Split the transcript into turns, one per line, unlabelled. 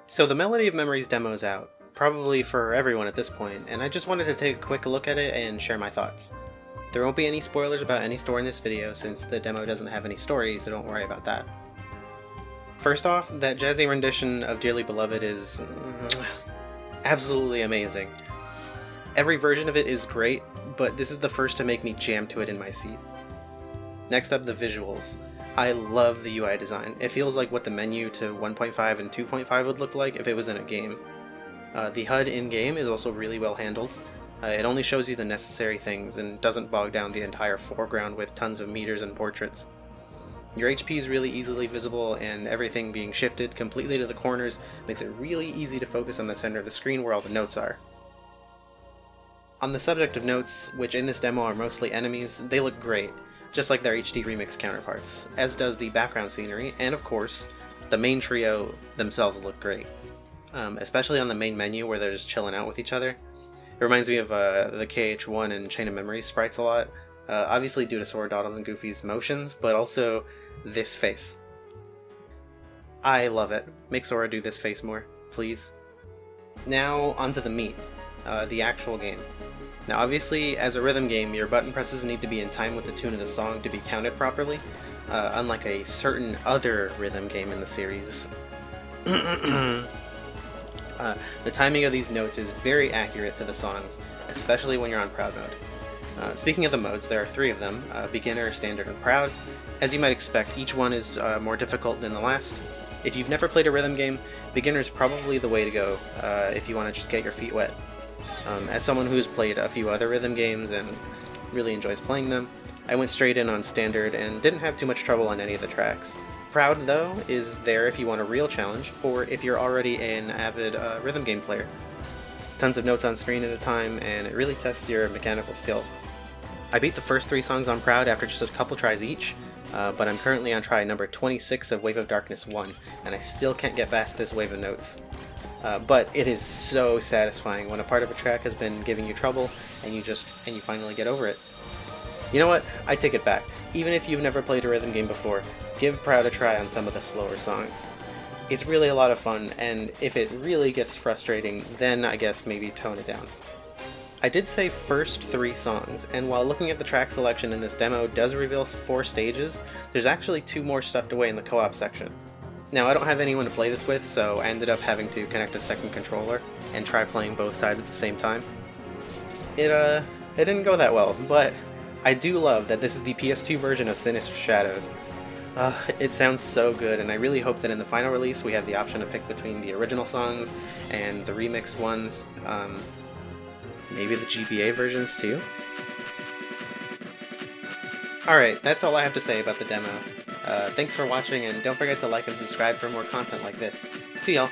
So the Melody of Memories demo is out, probably for everyone at this point, and I just wanted to take a quick look at it and share my thoughts. There won't be any spoilers about any story in this video since the demo doesn't have any story, so don't worry about that. First off, that jazzy rendition of Dearly Beloved is absolutely amazing. Every version of it is great, but this is the first to make me jam to it in my seat. Next up, the visuals. I love the UI design. It feels like what the menu to 1.5 and 2.5 would look like if it was in a game. The HUD in-game is also really well handled. It only shows you the necessary things and doesn't bog down the entire foreground with tons of meters and portraits. Your HP is really easily visible, and everything being shifted completely to the corners makes it really easy to focus on the center of the screen where all the notes are. On the subject of notes, which in this demo are mostly enemies, they look great, just like their HD Remix counterparts, as does the background scenery, and of course, the main trio themselves look great. Especially on the main menu where they're just chilling out with each other. It reminds me of the KH1 and Chain of Memories sprites a lot, obviously due to Sora, Doddles, and Goofy's motions, but also this face. I love it. Make Sora do this face more, please. Now, onto the meat, the actual game. Now obviously, as a rhythm game, your button presses need to be in time with the tune of the song to be counted properly, unlike a certain other rhythm game in the series. The timing of these notes is very accurate to the songs, especially when you're on Proud mode. Speaking of the modes, there are 3 of them, Beginner, Standard, and Proud. As you might expect, each one is more difficult than the last. If you've never played a rhythm game, Beginner is probably the way to go if you want to just get your feet wet. As someone who's played a few other rhythm games and really enjoys playing them, I went straight in on Standard and didn't have too much trouble on any of the tracks. Proud, though, is there if you want a real challenge, or if you're already an avid rhythm game player. Tons of notes on screen at a time, and it really tests your mechanical skill. I beat the first 3 songs on Proud after just a couple tries each, but I'm currently on try number 26 of Wave of Darkness 1, and I still can't get past this wave of notes. But it is so satisfying when a part of a track has been giving you trouble, and you finally get over it. You know what? I take it back. Even if you've never played a rhythm game before, give Proud a try on some of the slower songs. It's really a lot of fun, and if it really gets frustrating, then I guess maybe tone it down. I did say first 3 songs, and while looking at the track selection in this demo does reveal 4 stages, there's actually 2 more stuffed away in the co-op section. Now, I don't have anyone to play this with, so I ended up having to connect a second controller and try playing both sides at the same time. It didn't go that well, but I do love that this is the PS2 version of Sinister Shadows. It sounds so good, and I really hope that in the final release we have the option to pick between the original songs and the remixed ones, maybe the GBA versions too? Alright, that's all I have to say about the demo. Thanks for watching, and don't forget to like and subscribe for more content like this. See y'all!